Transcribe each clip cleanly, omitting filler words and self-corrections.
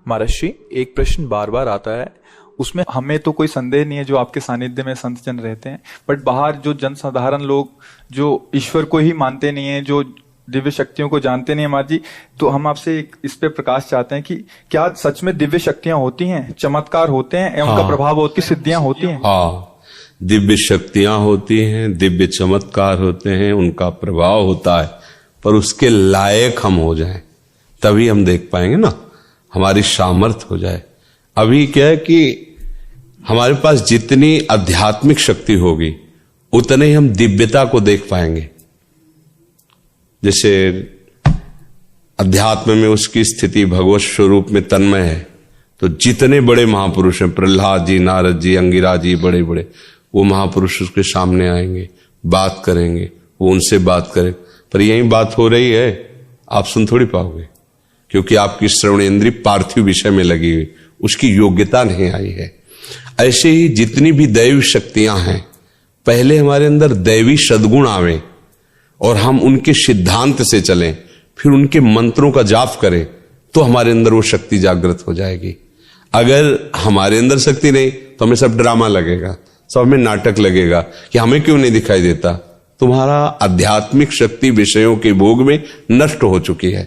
महर्षि, एक प्रश्न बार बार आता है, उसमें हमें तो कोई संदेह नहीं है जो आपके सानिध्य में संत जन रहते हैं, बट बाहर जो जनसाधारण लोग जो ईश्वर को ही मानते नहीं है, जो दिव्य शक्तियों को जानते नहीं है महाराज जी, तो हम आपसे इस पे प्रकाश चाहते हैं कि क्या सच में दिव्य शक्तियां होती हैं, चमत्कार होते हैं एवं उनका प्रभाव होती, सिद्धियां होती हैं? हाँ, दिव्य शक्तियां होती हैं, दिव्य चमत्कार होते हैं, उनका प्रभाव होता है, पर उसके लायक हम हो जाएं तभी हम देख पाएंगे ना, हमारी सामर्थ्य हो जाए। अभी क्या है कि हमारे पास जितनी आध्यात्मिक शक्ति होगी उतने ही हम दिव्यता को देख पाएंगे। जैसे अध्यात्म में उसकी स्थिति भगवत स्वरूप में तन्मय है, तो जितने बड़े महापुरुष हैं, प्रहलाद जी, नारद जी, अंगिरा जी, बड़े बड़े, वो महापुरुष उसके सामने आएंगे, बात करेंगे, वो उनसे बात करें, पर यही बात हो रही है, आप सुन थोड़ी पाओगे, क्योंकि आपकी श्रवणेंद्रिय पार्थिव विषय में लगी हुई, उसकी योग्यता नहीं आई है। ऐसे ही जितनी भी दैवी शक्तियां हैं, पहले हमारे अंदर दैवी सद्गुण आवे और हम उनके सिद्धांत से चलें, फिर उनके मंत्रों का जाप करें, तो हमारे अंदर वो शक्ति जागृत हो जाएगी। अगर हमारे अंदर शक्ति नहीं तो हमें सब ड्रामा लगेगा, सब हमें नाटक लगेगा कि हमें क्यों नहीं दिखाई देता। तुम्हारा आध्यात्मिक शक्ति विषयों के भोग में नष्ट हो चुकी है,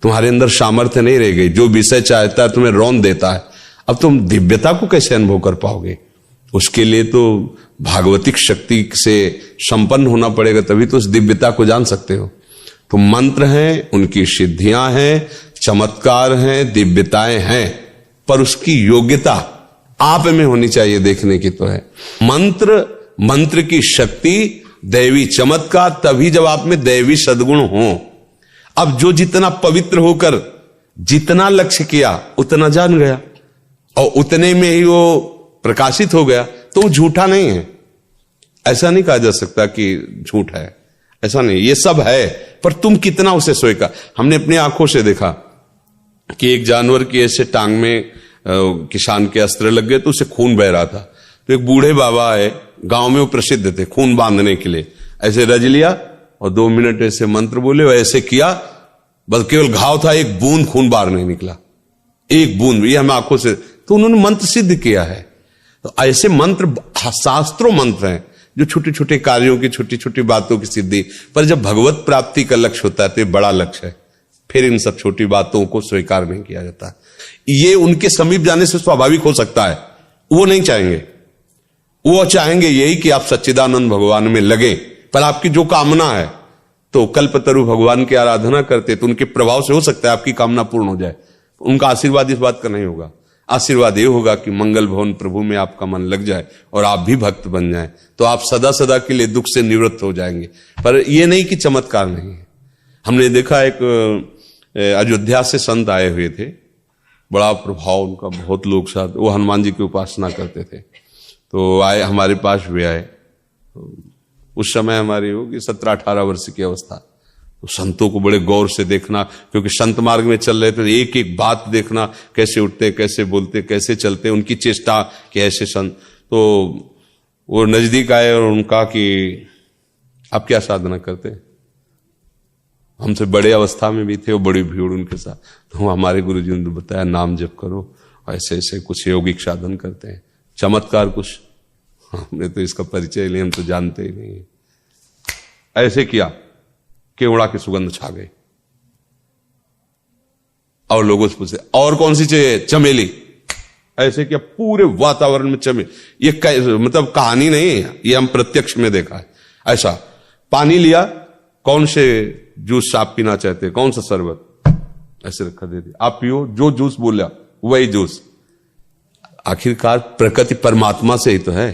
तुम्हारे अंदर सामर्थ्य नहीं रह गई, जो विषय चाहता है तुम्हें रौंद देता है। अब तुम दिव्यता को कैसे अनुभव कर पाओगे? उसके लिए तो भागवतिक शक्ति से संपन्न होना पड़ेगा, तभी तो उस दिव्यता को जान सकते हो। तो मंत्र हैं, उनकी सिद्धियां हैं, चमत्कार हैं, दिव्यताएं हैं, पर उसकी योग्यता आप में होनी चाहिए, देखने की तो है। मंत्र की शक्ति, दैवी चमत्कार तभी जब आप में दैवी सद्गुण हो। अब जो जितना पवित्र होकर जितना लक्ष्य किया उतना जान गया और उतने में ही वो प्रकाशित हो गया, तो वो झूठा नहीं है। ऐसा नहीं कहा जा सकता कि झूठ है, ऐसा नहीं, ये सब है, पर तुम कितना उसे स्वीकार। हमने अपनी आंखों से देखा कि एक जानवर की ऐसे टांग में किसान के अस्त्र लग गए तो उसे खून बह रहा था, तो एक बूढ़े बाबा है, गांव में वो प्रसिद्ध थे खून बांधने के लिए, ऐसे रज लिया और 2 मिनट ऐसे मंत्र बोले और ऐसे किया, बस केवल घाव था, एक बूंद खून बाहर नहीं निकला, एक बूंद। ये हम आंखों से, तो उन्होंने मंत्र सिद्ध किया है। तो ऐसे मंत्र शास्त्रों मंत्र हैं जो छोटे छोटे कार्यों की, छोटी छोटी बातों की सिद्धि, पर जब भगवत प्राप्ति का लक्ष्य होता है तो ये बड़ा लक्ष्य है, फिर इन सब छोटी बातों को स्वीकार नहीं किया जाता। ये उनके समीप जाने से स्वाभाविक हो सकता है, वो नहीं चाहेंगे, वो चाहेंगे यही कि आप सच्चिदानंद भगवान में लगे, पर आपकी जो कामना है, तो कल्पतरु भगवान की आराधना करते तो उनके प्रभाव से हो सकता है आपकी कामना पूर्ण हो जाए। उनका आशीर्वाद इस बात का नहीं होगा, आशीर्वाद ये होगा कि मंगल भवन प्रभु में आपका मन लग जाए और आप भी भक्त बन जाएं, तो आप सदा सदा के लिए दुख से निवृत्त हो जाएंगे। पर ये नहीं कि चमत्कार नहीं है। हमने देखा एक अयोध्या से संत आए हुए थे, बड़ा प्रभाव उनका, बहुत लोग साथ, वो हनुमान जी की उपासना करते थे, तो आए हमारे पास वे आए। उस समय हमारी होगी 17-18 वर्ष की अवस्था। तो संतों को बड़े गौर से देखना, क्योंकि संत मार्ग में चल रहे थे, एक एक बात देखना, कैसे उठते, कैसे बोलते, कैसे चलते, उनकी चेष्टा कि ऐसे संत। तो वो नजदीक आए और उनका कि आप क्या साधना करते हैं? हमसे बड़े अवस्था में भी थे, वो बड़ी भीड़ उनके साथ। तो हमारे गुरुजी ने बताया नाम जप करो, ऐसे ऐसे कुछ यौगिक साधन करते हैं, चमत्कार कुछ। हमने तो इसका परिचय नहीं, हम तो जानते ही नहीं। ऐसे किया, केवड़ा की सुगंध छा गई, और लोगों से पूछे और कौन सी चाहिए? चमेली। ऐसे किया, पूरे वातावरण में चमेली। ये मतलब कहानी नहीं है, ये हम प्रत्यक्ष में देखा है। ऐसा पानी लिया, कौन से जूस आप पीना चाहते हैं, कौन सा शरबत, ऐसे रखा दे दिया, आप पियो, जो जूस बोला वही जूस। आखिरकार प्रकृति परमात्मा से ही तो है,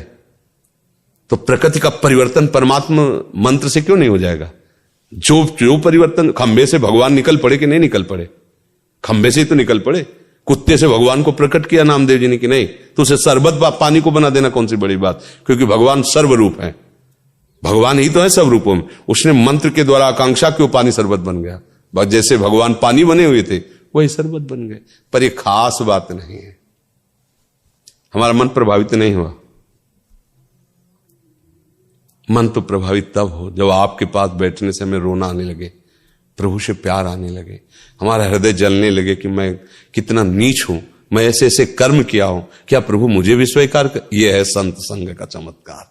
तो प्रकृति का परिवर्तन परमात्मा मंत्र से क्यों नहीं हो जाएगा? जो परिवर्तन, खंबे से भगवान निकल पड़े कि नहीं निकल पड़े? खंबे से ही तो निकल पड़े। कुत्ते से भगवान को प्रकट किया नामदेव जी ने कि नहीं, तो उसे शरबत पानी को बना देना कौन सी बड़ी बात? क्योंकि भगवान सर्वरूप है, भगवान ही तो है सब रूपों में। उसने मंत्र के द्वारा आकांक्षा क्यों पानी शरबत बन गया? बस जैसे भगवान पानी बने हुए थे वही शरबत बन गए। पर यह खास बात नहीं है, हमारा मन प्रभावित नहीं हुआ। मन तो प्रभावित तब हो जब आपके पास बैठने से हमें रोना आने लगे, प्रभु से प्यार आने लगे, हमारा हृदय जलने लगे कि मैं कितना नीच हूं, मैं ऐसे ऐसे कर्म किया हूं, क्या प्रभु मुझे भी स्वीकार कर। यह है संत संग का चमत्कार।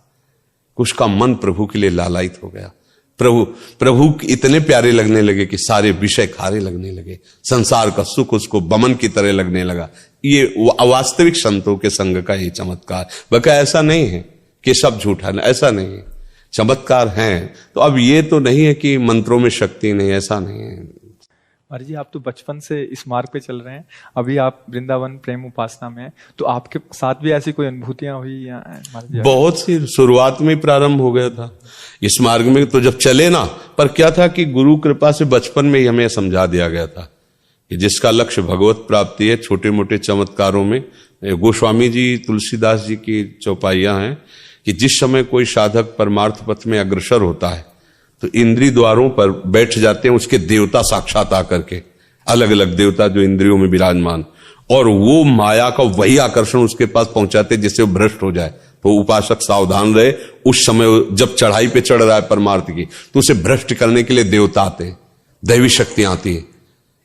उसका मन प्रभु के लिए लालायित हो गया, प्रभु इतने प्यारे लगने लगे कि सारे विषय खारे लगने लगे, संसार का सुख उसको बमन की तरह लगने लगा। ये वास्तविक संतों के संग का ये चमत्कार। बल्कि ऐसा नहीं है कि सब झूठा, ऐसा नहीं है, चमत्कार हैं। तो अब ये तो नहीं है कि मंत्रों में शक्ति नहीं, ऐसा नहीं है। महाराज जी, आप तो बचपन से इस मार्ग पे चल रहे हैं, अभी आप वृंदावन प्रेम उपासना में हैं, तो आपके साथ भी ऐसी कोई अनुभूतियां हुई या? बहुत सी, शुरुआत में प्रारंभ हो गया था इस मार्ग में। तो जब चले ना, पर क्या था कि गुरु कृपा से बचपन में ही हमें समझा दिया गया था कि जिसका लक्ष्य भगवत प्राप्ति है, छोटे मोटे चमत्कारों में गोस्वामी जी तुलसीदास जी की चौपाइयां हैं कि जिस समय कोई साधक परमार्थ पथ में अग्रसर होता है तो इंद्रिय द्वारों पर बैठ जाते हैं उसके देवता साक्षात आकर के, अलग अलग देवता जो इंद्रियों में विराजमान, और वो माया का वही आकर्षण उसके पास पहुंचाते जिससे वो भ्रष्ट हो जाए। तो उपासक सावधान रहे, उस समय जब चढ़ाई पे चढ़ रहा है परमार्थ की, तो उसे भ्रष्ट करने के लिए देवता आते हैं, दैवी शक्तियां आती है।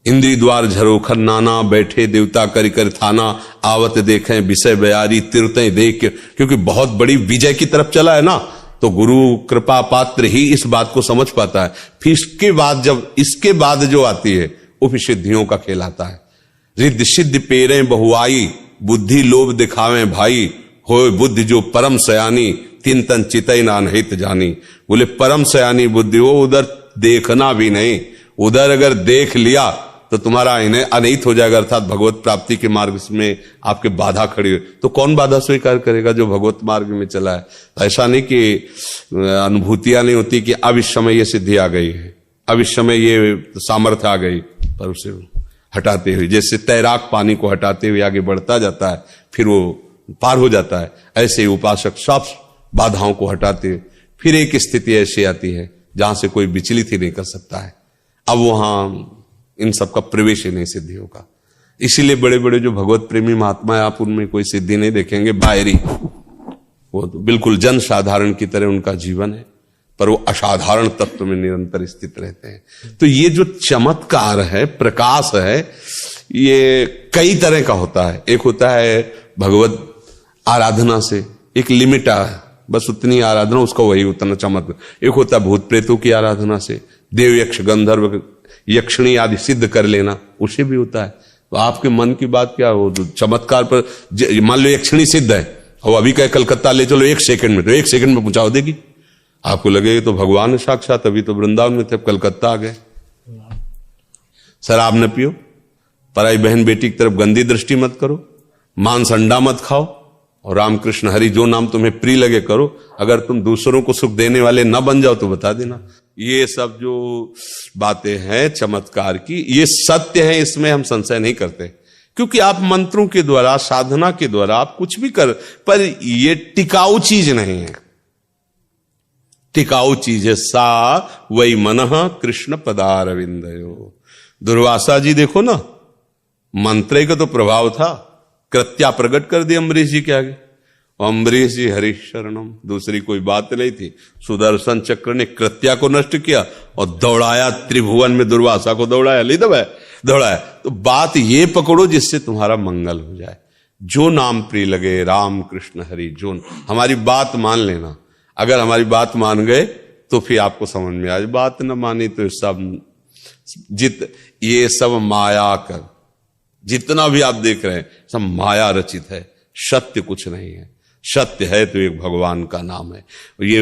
इंद्रिय द्वार झरोखर नाना, बैठे देवता करि कर थाना, आवत देखें विषय बयारी तीर्थें देख, क्योंकि बहुत बड़ी विजय की तरफ चला है ना, तो गुरु कृपा पात्र ही इस बात को समझ पाता है। फिर इसके बाद जो आती है वो फिर सिद्धियों का खेल आता है। रिद्धि सिद्धि पेरें बहुआई, बुद्धि लोभ दिखावे भाई, होए बुद्धि जो परम सयानी, तीन तन चितई नानहित जानी। बोले परम सयानी बुद्धि हो, उधर देखना भी नहीं, उधर अगर देख लिया तो तुम्हारा इन्हें अनहित हो जाएगा, अर्थात भगवत प्राप्ति के मार्ग में आपके बाधा खड़ी हो। तो कौन बाधा स्वीकार करेगा जो भगवत मार्ग में चला है। ऐसा नहीं कि अनुभूतियां नहीं होती कि अब इस समय ये सिद्धि आ गई है, अब इस समय ये सामर्थ्य आ गई, पर उसे हटाते हुए, जैसे तैराक पानी को हटाते हुए आगे बढ़ता जाता है, फिर वो पार हो जाता है, ऐसे ही उपासक सब बाधाओं को हटाते फिर एक स्थिति ऐसी आती है जहां से कोई विचलित ही नहीं कर सकता है। अब वहां इन सब का प्रवेश ही नहीं सिद्धियों का। इसीलिए बड़े बड़े जो भगवत प्रेमी महात्मा है, आप उनमें कोई सिद्धि नहीं देखेंगे बाहरी, वो तो बिल्कुल जन साधारण की तरह उनका जीवन है, पर वो असाधारण तत्व में निरंतर स्थित रहते हैं। तो ये जो चमत्कार है, प्रकाश है, ये कई तरह का होता है। एक होता है भगवत आराधना से, एक लिमिट है, बस उतनी आराधना, उसका वही उतना चमत्कार। एक होता है भूत प्रेतों की आराधना से, देव यक्ष गंधर्व यक्षिणी आदि सिद्ध कर लेना, उसे भी होता है। तो आपके मन की बात क्या हो, चमत्कार पर मान लो यक्षिणी सिद्ध है और अभी कहे कलकत्ता ले चलो 1 सेकंड में, तो 1 सेकंड में पहुंचा देगी। आपको लगेगा तो भगवान साक्षात, अभी तो वृंदावन में थे, कलकत्ता आ गए। शराब न पियो, पराई बहन बेटी की तरफ गंदी दृष्टि मत करो, मांस अंडा मत खाओ, और रामकृष्ण हरि जो नाम तुम्हें प्रिय लगे करो। अगर तुम दूसरों को सुख देने वाले न बन जाओ तो बता देना। ये सब जो बातें हैं चमत्कार की, ये सत्य है, इसमें हम संशय नहीं करते, क्योंकि आप मंत्रों के द्वारा, साधना के द्वारा आप कुछ भी कर, पर ये टिकाऊ चीज नहीं है। टिकाऊ चीज है सा वही मनः कृष्ण पदारविंदयो। दुर्वासा जी देखो ना, मंत्र का तो प्रभाव था, कृत्या प्रकट कर दी अम्बरीश जी के आगे, अम्बरीश जी हरि शरणम, दूसरी कोई बात नहीं थी। सुदर्शन चक्र ने कृत्या को नष्ट किया और दौड़ाया त्रिभुवन में, दुर्वासा को दौड़ाया, ले दौड़ाया। तो बात ये पकड़ो जिससे तुम्हारा मंगल हो जाए। जो नाम प्रिय लगे, राम कृष्ण हरि, जो हमारी बात मान लेना। अगर हमारी बात मान गए तो फिर आपको समझ में आए, बात न मानी तो सब ये सब माया कर, जितना भी आप देख रहे हैं सब माया रचित है, सत्य कुछ नहीं है। सत्य है तो एक भगवान का नाम है। ये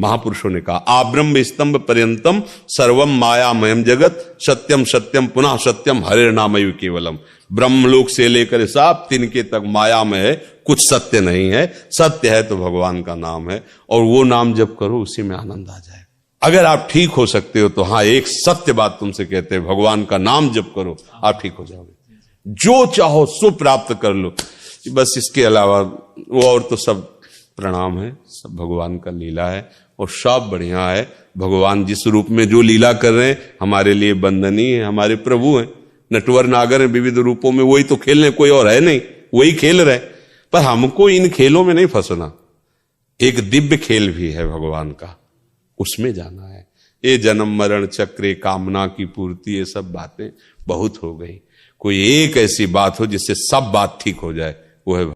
महापुरुषों ने कहा, आब्रह्म स्तंभ पर्यंतम सर्वम मायामयम जगत, सत्यम सत्यम पुनः सत्यम हरे नामयु केवलम। ब्रह्मलोक से लेकर साप तिनके तक माया में है, कुछ सत्य नहीं है। सत्य है तो भगवान का नाम है, और वो नाम जब करो उसी में आनंद आ जाए। अगर आप ठीक हो सकते हो तो हाँ, एक सत्य बात तुमसे कहते हैं, भगवान का नाम जब करो आप ठीक हो जाओगे, जो चाहो सो प्राप्त कर लो। बस इसके अलावा वो और तो सब प्रणाम है, सब भगवान का लीला है, और सब बढ़िया है। भगवान जिस रूप में जो लीला कर रहे हैं हमारे लिए बंदनीय है, हमारे प्रभु हैं, नटवर नागर हैं विविध रूपों में, वही तो खेल रहे, कोई और है नहीं, वही खेल रहे। पर हमको इन खेलों में नहीं फंसना। एक दिव्य खेल भी है भगवान का, उसमें जाना है। ये जन्म मरण चक्रे कामना की पूर्ति, ये सब बातें बहुत हो गई। कोई एक ऐसी बात हो जिससे सब बात ठीक हो जाए, वो है